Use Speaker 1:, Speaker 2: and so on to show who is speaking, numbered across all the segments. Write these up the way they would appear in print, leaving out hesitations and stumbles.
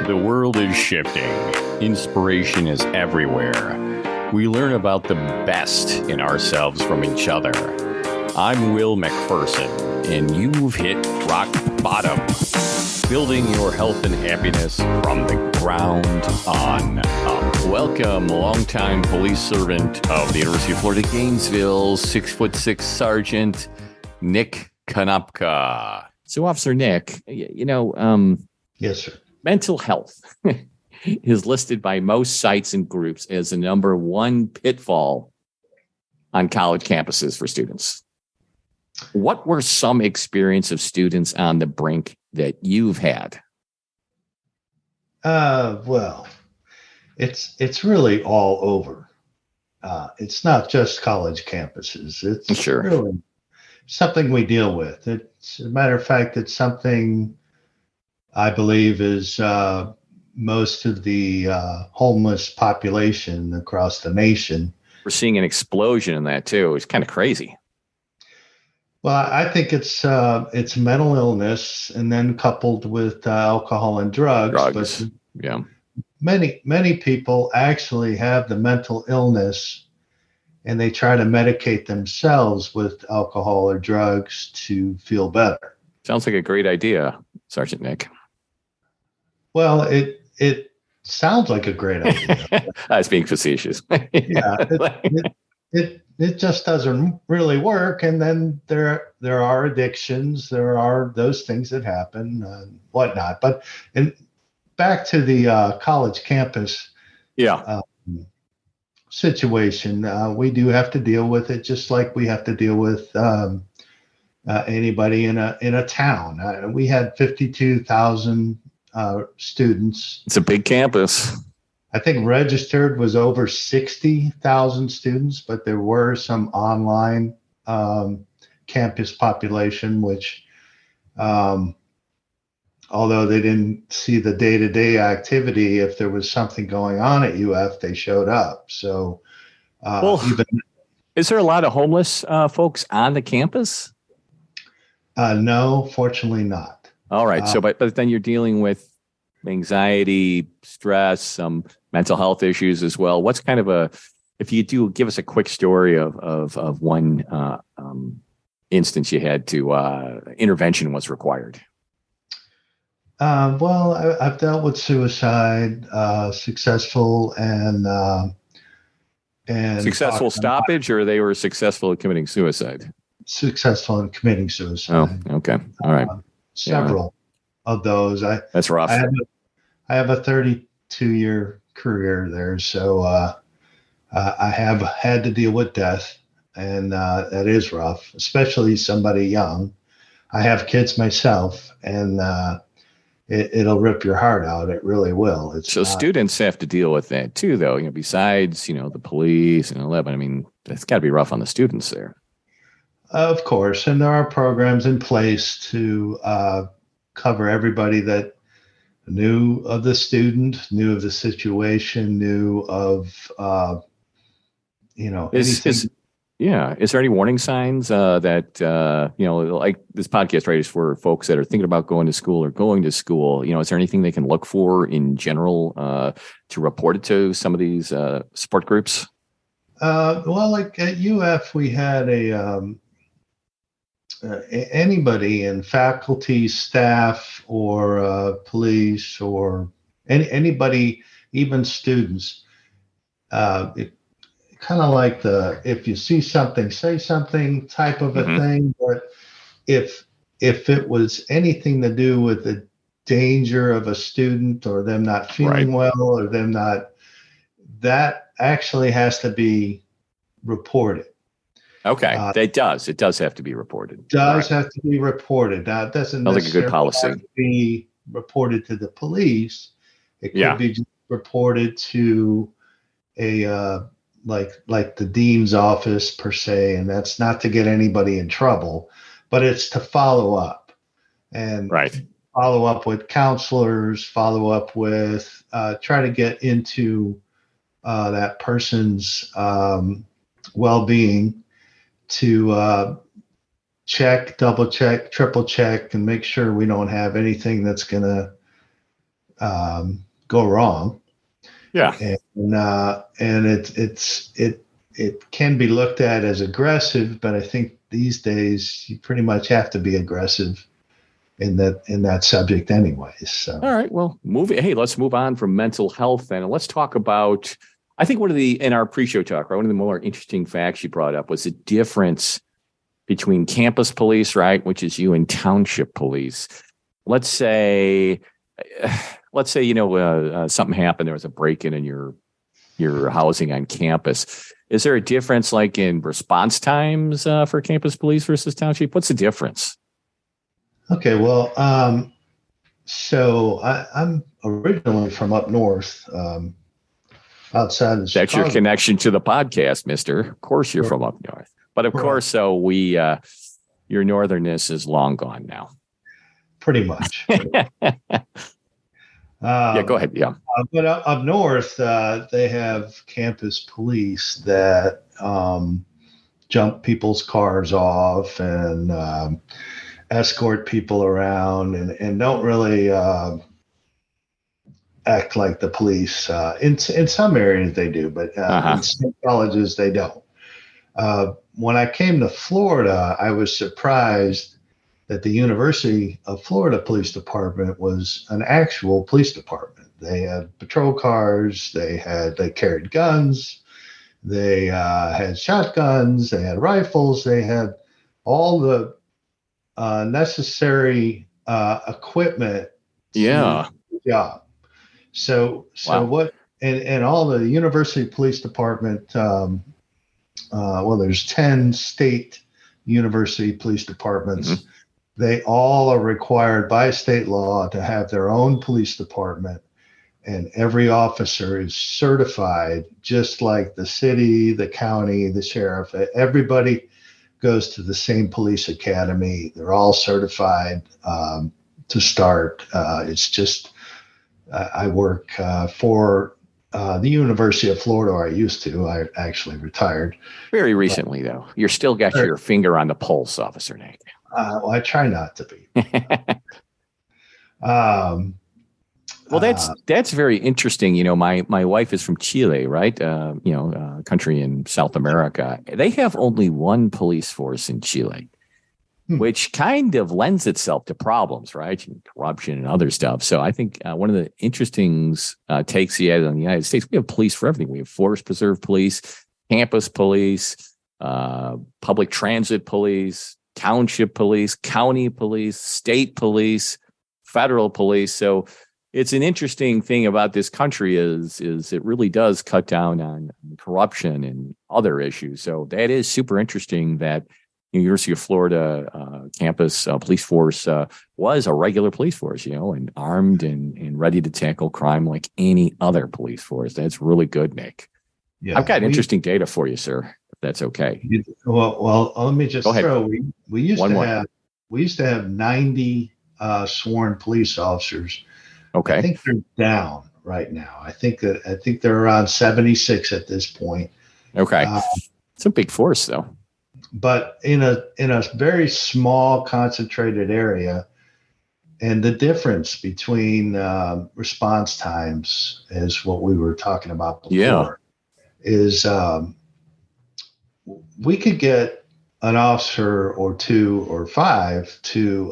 Speaker 1: The world is shifting. Inspiration is everywhere. We learn about the best in ourselves from each other. I'm Will McPherson, and you've hit rock bottom. Building your health and happiness from the ground on up. Welcome, longtime police servant of the University of Florida, Gainesville, 6'6" Sergeant Nick Konopka. So, Officer Nick,
Speaker 2: Yes, sir.
Speaker 1: Mental health is listed by most sites and groups as the number one pitfall on college campuses for students. What were some experience of students on the brink that you've had?
Speaker 2: Well, it's really all over. It's not just college campuses. It's really something we deal with. It's a matter of fact, it's something I believe is most of the homeless population across the nation.
Speaker 1: We're seeing an explosion in that too. It's kind of crazy.
Speaker 2: Well, I think it's mental illness, and then coupled with alcohol and drugs. But
Speaker 1: yeah,
Speaker 2: many people actually have the mental illness, and they try to medicate themselves with alcohol or drugs to feel better.
Speaker 1: Sounds like a great idea, Sergeant Nick.
Speaker 2: Well, it sounds like a great idea.
Speaker 1: I was being facetious.
Speaker 2: Yeah, it just doesn't really work. And then there are addictions. There are those things that happen and whatnot. But back to the college campus situation, we do have to deal with it just like we have to deal with anybody in a town. We had 52,000 students.
Speaker 1: It's a big campus.
Speaker 2: I think registered was over 60,000 students, but there were some online campus population, which, although they didn't see the day-to-day activity, if there was something going on at UF, they showed up. So,
Speaker 1: is there a lot of homeless folks on the campus?
Speaker 2: No, fortunately not.
Speaker 1: All right. So, but then you're dealing with anxiety, stress, some mental health issues as well. What's kind of if you do give us a quick story of one instance you had to intervention was required.
Speaker 2: Well, I've dealt with suicide, successful and
Speaker 1: successful stoppage, or they were successful at committing suicide?
Speaker 2: Successful in committing suicide.
Speaker 1: Oh, okay. All right.
Speaker 2: Several of those.
Speaker 1: That's rough.
Speaker 2: I have a 32-year career there, so I have had to deal with death, and that is rough, especially somebody young. I have kids myself, and it'll rip your heart out. It really will.
Speaker 1: Students have to deal with that too, though. Besides, the police and all that. But I mean, it's got to be rough on the students there.
Speaker 2: Of course, and there are programs in place to cover everybody that knew of the student, knew of the situation, knew of anything.
Speaker 1: Is there any warning signs that like this podcast, right, is for folks that are thinking about going to school or going to school? Is there anything they can look for in general to report it to some of these support groups?
Speaker 2: Well, like at UF, we had anybody in faculty, staff, or police, or anybody, even students. Kind of like if you see something, say something type of a thing. But if it was anything to do with the danger of a student or them not feeling well or them not, that actually has to be reported.
Speaker 1: Okay, it does. It does have to be reported.
Speaker 2: Have to be reported. Now, it doesn't necessarily have to be reported to the police. It could be just reported to a like the dean's office per se, and that's not to get anybody in trouble, but it's to follow up and follow up with counselors, follow up with try to get into that person's well-being, to check, double check, triple check, and make sure we don't have anything that's going to go wrong.
Speaker 1: Yeah.
Speaker 2: And it can be looked at as aggressive, but I think these days you pretty much have to be aggressive in that subject anyways. So.
Speaker 1: All right. Well, let's move on from mental health and let's talk about, I think in our pre-show talk, right, one of the more interesting facts you brought up was the difference between campus police, right, which is you, and township police. Let's say, something happened. There was a break-in in your housing on campus. Is there a difference like in response times for campus police versus township? What's the difference?
Speaker 2: Okay, well, so I'm originally from up north, outside of Chicago.
Speaker 1: That's your connection to the podcast, mister. Of course you're from up north. But of course, so your northernness is long gone now.
Speaker 2: Pretty much.
Speaker 1: Yeah, go ahead. Yeah.
Speaker 2: But up north, they have campus police that jump people's cars off and escort people around and don't really act like the police. In some areas they do, but in some colleges they don't. When I came to Florida, I was surprised that the University of Florida Police Department was an actual police department. They had patrol cars, they carried guns, they had shotguns, they had rifles, they had all the necessary equipment.
Speaker 1: Yeah.
Speaker 2: Job. So wow. What, and all the University Police Department, there's 10 state university police departments. Mm-hmm. They all are required by state law to have their own police department, and every officer is certified, just like the city, the county, the sheriff. Everybody goes to the same police academy. They're all certified to start. It's just I work for the University of Florida. I used to. I actually retired.
Speaker 1: Very recently, though. You're still got your finger on the pulse, Officer Nick.
Speaker 2: Well, I try not to be.
Speaker 1: Well, that's very interesting. You know, my wife is from Chile, right? Country in South America. They have only one police force in Chile, which kind of lends itself to problems, right? Corruption and other stuff. So I think one of the interesting takes he had on the United States, we have police for everything. We have forest preserve police, campus police, public transit police, township police, county police, state police, federal police. So it's an interesting thing about this country is it really does cut down on corruption and other issues. So that is super interesting that University of Florida campus police force was a regular police force, and armed and ready to tackle crime like any other police force. That's really good, Nick. Yeah, I've got interesting data for you, sir. If that's okay.
Speaker 2: Well, let me just throw. We used to have 90 sworn police officers.
Speaker 1: Okay.
Speaker 2: I think they're down right now. I think they're around 76 at this point.
Speaker 1: Okay. It's a big force, though.
Speaker 2: But in a very small, concentrated area, and the difference between response times is what we were talking about before.
Speaker 1: Yeah.
Speaker 2: Is we could get an officer or two or five to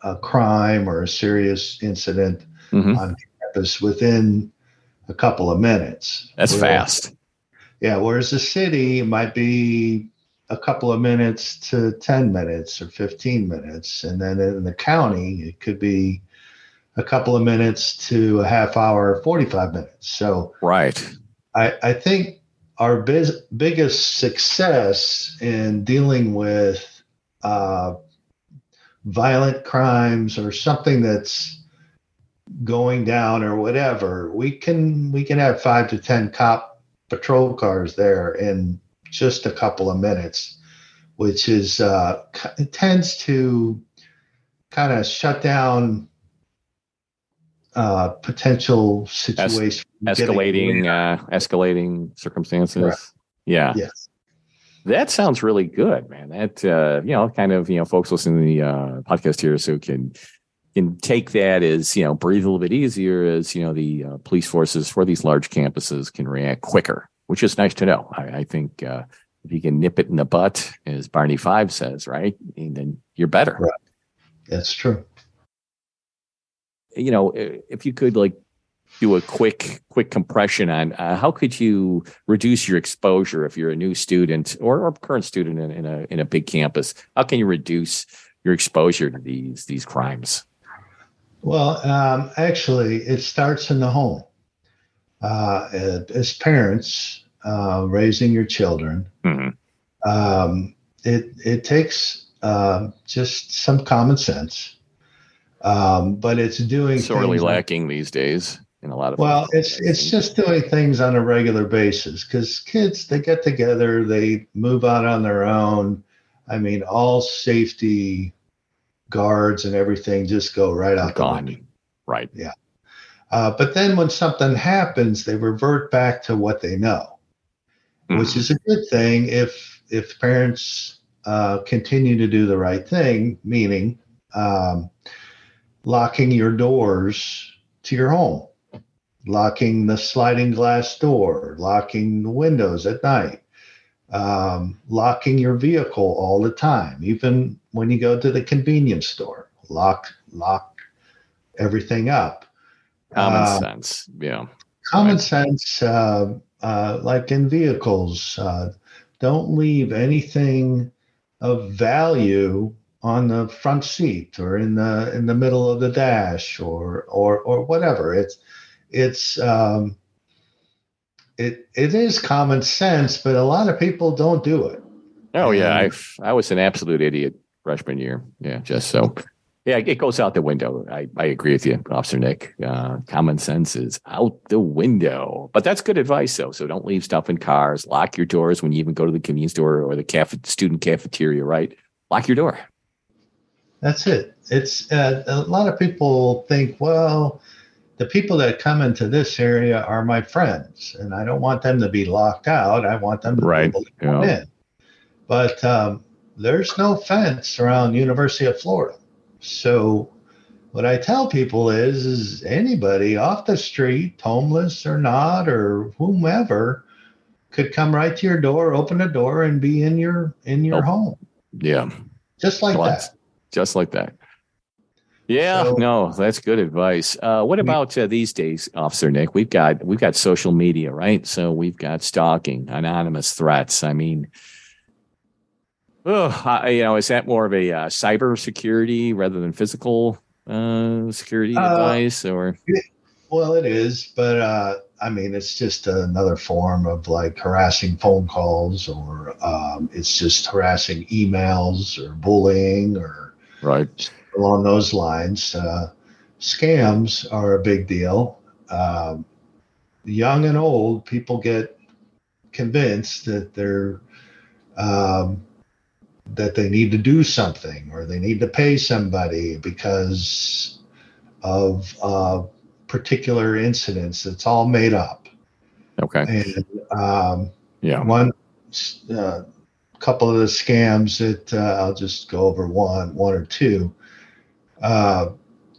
Speaker 2: a crime or a serious incident on campus within a couple of minutes.
Speaker 1: That's fast.
Speaker 2: Yeah, whereas the city might be a couple of minutes to 10 minutes or 15 minutes. And then in the county, it could be a couple of minutes to a half hour, 45 minutes. So
Speaker 1: right.
Speaker 2: I think our biggest success in dealing with violent crimes or something that's going down or whatever, we can have 5 to 10 cop patrol cars there in just a couple of minutes, which is it tends to kind of shut down potential situations,
Speaker 1: escalating circumstances.
Speaker 2: Correct.
Speaker 1: Yeah.
Speaker 2: Yes.
Speaker 1: That sounds really good, man. That folks listening to the podcast here so can can take that as, breathe a little bit easier as, the police forces for these large campuses can react quicker, which is nice to know. I think if you can nip it in the butt, as Barney Five says, right, and then you're better.
Speaker 2: Right. That's true.
Speaker 1: If you could do a quick compression on how could you reduce your exposure if you're a new student or current student in a big campus? How can you reduce your exposure to these crimes?
Speaker 2: Well, actually, it starts in the home. As parents raising your children, it takes just some common sense, but it's doing
Speaker 1: sorely lacking these days in a lot of.
Speaker 2: Well, it's just doing things on a regular basis because kids, they get together, they move out on their own. I mean, all safety guards and everything just go right out the window.
Speaker 1: Right.
Speaker 2: Yeah. But then when something happens, they revert back to what they know, which is a good thing if parents continue to do the right thing, meaning locking your doors to your home, locking the sliding glass door, locking the windows at night, locking your vehicle all the time, even when you go to the convenience store. Lock everything up.
Speaker 1: Common sense, yeah.
Speaker 2: Common sense, like in vehicles, don't leave anything of value on the front seat or in the middle of the dash or whatever. It is common sense, but a lot of people don't do it.
Speaker 1: Oh, yeah. I was an absolute idiot freshman year. Yeah, just so. Yeah, it goes out the window. I agree with you, Officer Nick. Common sense is out the window. But that's good advice, though. So don't leave stuff in cars. Lock your doors when you even go to the convenience store or the student cafeteria, right? Lock your door.
Speaker 2: That's it. It's a lot of people think, well, the people that come into this area are my friends, and I don't want them to be locked out. I want them to be able to come in. But there's no fence around University of Florida. So what I tell people is anybody off the street, homeless or not, or whomever, could come right to your door, open the door, and be in your home.
Speaker 1: Yeah.
Speaker 2: Just like that.
Speaker 1: Just like that. Yeah, so, no, that's good advice. What about these days, Officer Nick? We've got social media, right? So we've got stalking, anonymous threats. I mean, is that more of a cybersecurity rather than physical security advice, or?
Speaker 2: Well, it is, but I mean, it's just another form of harassing phone calls, or it's just harassing emails, or bullying, or
Speaker 1: right
Speaker 2: along those lines. Scams are a big deal. Young and old, people get convinced that that they need to do something or they need to pay somebody because of particular incidents. It's all made up.
Speaker 1: Okay.
Speaker 2: And one couple of the scams that I'll just go over one or two.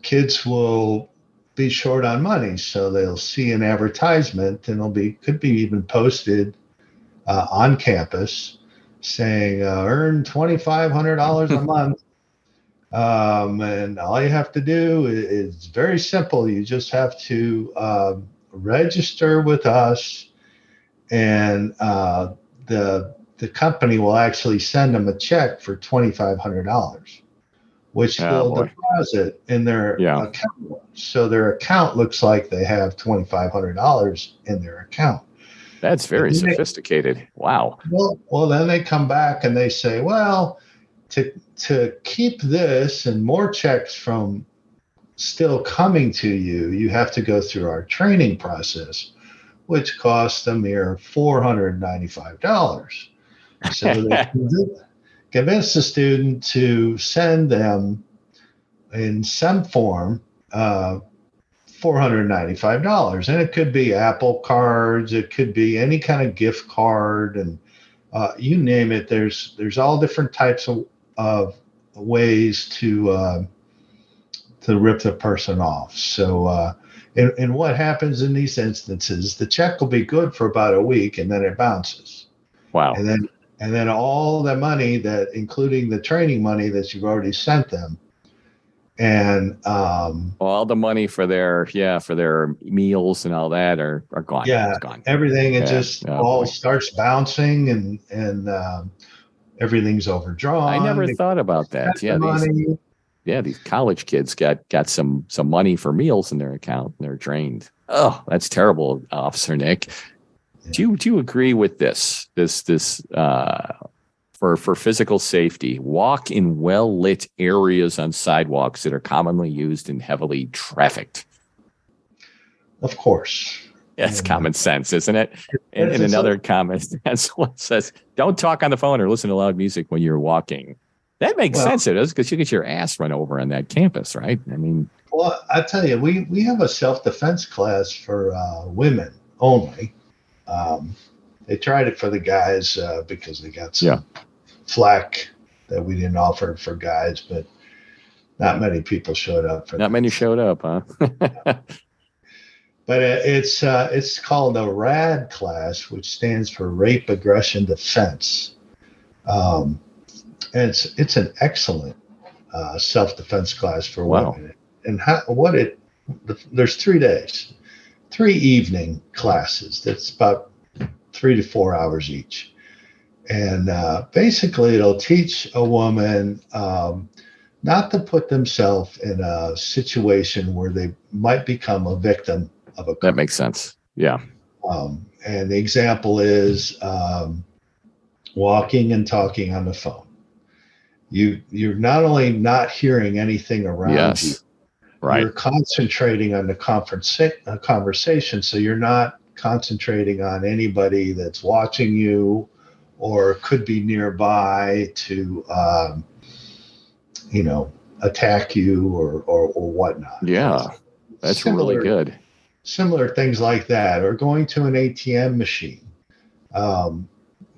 Speaker 2: Kids will be short on money, so they'll see an advertisement, and could be even posted on campus, saying earn $2,500 a month, and all you have to do is very simple. You just have to register with us, and the company will actually send them a check for $2,500, which they'll deposit in their account. So their account looks like they have $2,500 in their account.
Speaker 1: That's very sophisticated. Wow.
Speaker 2: Well, then they come back and they say, well, to keep this and more checks from still coming to you, you have to go through our training process, which costs a mere $495. So they convince the student to send them in some form $495, and it could be Apple cards, it could be any kind of gift card, and you name it. There's all different types of ways to rip the person off. So, and what happens in these instances, the check will be good for about a week and then it bounces.
Speaker 1: Wow.
Speaker 2: And then all the money that, including the training money that you've already sent them, and
Speaker 1: all the money for their meals and all that are gone.
Speaker 2: Yeah,
Speaker 1: it's gone.
Speaker 2: Everything, it just all starts bouncing, and everything's overdrawn.
Speaker 1: I never thought about that. Yeah, these college kids got some money for meals in their account and they're drained. Oh, that's terrible, Officer Nick. Do you agree with this for physical safety? Walk in well-lit areas on sidewalks that are commonly used and heavily trafficked.
Speaker 2: Of course.
Speaker 1: That's common sense, isn't it? And in another comment, that's what says, don't talk on the phone or listen to loud music when you're walking. That makes sense, it does, because you get your ass run over on that campus, right? I mean,
Speaker 2: well, I tell you, we have a self-defense class for women only. They tried it for the guys because they got some flack that we didn't offer for guys, but not many people showed up for that.
Speaker 1: Not many showed up, huh?
Speaker 2: But it's called a RAD class, which stands for Rape, Aggression, Defense. And it's an excellent self-defense class for women. And there's 3 days, 3 evening classes. That's about 3 to 4 hours each. And basically it'll teach a woman not to put themselves in a situation where they might become a victim of a crime.
Speaker 1: That makes sense. Yeah.
Speaker 2: And the example is walking and talking on the phone. You're not only not hearing anything around you,
Speaker 1: right.
Speaker 2: You're concentrating on the conversation. So you're not concentrating on anybody that's watching you or could be nearby to, attack you or whatnot.
Speaker 1: Yeah, that's really good.
Speaker 2: Similar things like that, or going to an ATM machine.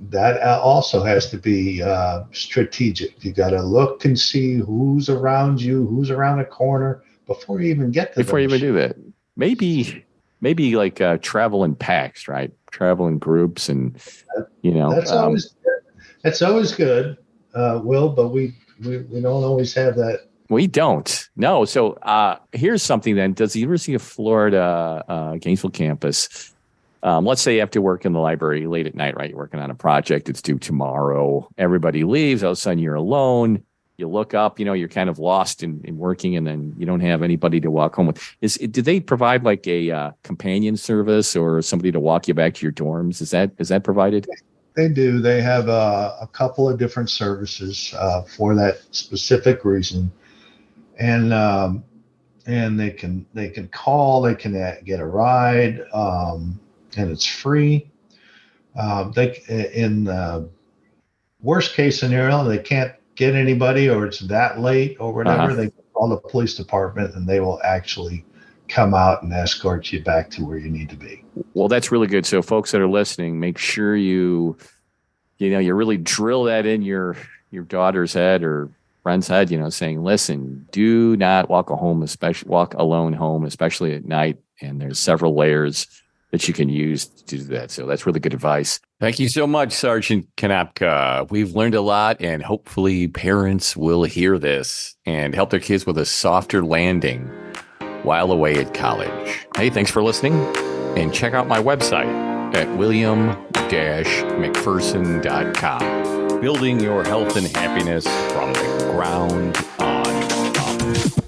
Speaker 2: That also has to be strategic. You got to look and see who's around you, who's around a corner before you even get to
Speaker 1: before you even do that. Maybe like travel in packs, right? Travel in groups, and
Speaker 2: that's always good, Will. But we don't always have that.
Speaker 1: We don't. No. So here's something then. Does the University of Florida Gainesville campus, let's say you have to work in the library late at night, right? You're working on a project. It's due tomorrow. Everybody leaves. All of a sudden you're alone. You look up, you're kind of lost in working, and then you don't have anybody to walk home with. Do they provide like a companion service or somebody to walk you back to your dorms? Is that provided?
Speaker 2: They do. They have a couple of different services for that specific reason. And they can call, they can get a ride, and it's free. In the worst case scenario, they can't get anybody, or it's that late or whatever. They call the police department, and they will actually come out and escort you back to where you need to be.
Speaker 1: Well, that's really good. So, folks that are listening, make sure you really drill that in your daughter's head or friend's head, saying, listen, do not walk alone home, especially at night. And there's several layers that you can use to do that. So that's really good advice. Thank you so much, Sergeant Konopka. We've learned a lot, and hopefully parents will hear this and help their kids with a softer landing while away at college. Hey, thanks for listening, and check out my website at william-mcpherson.com. Building your health and happiness from the ground on up.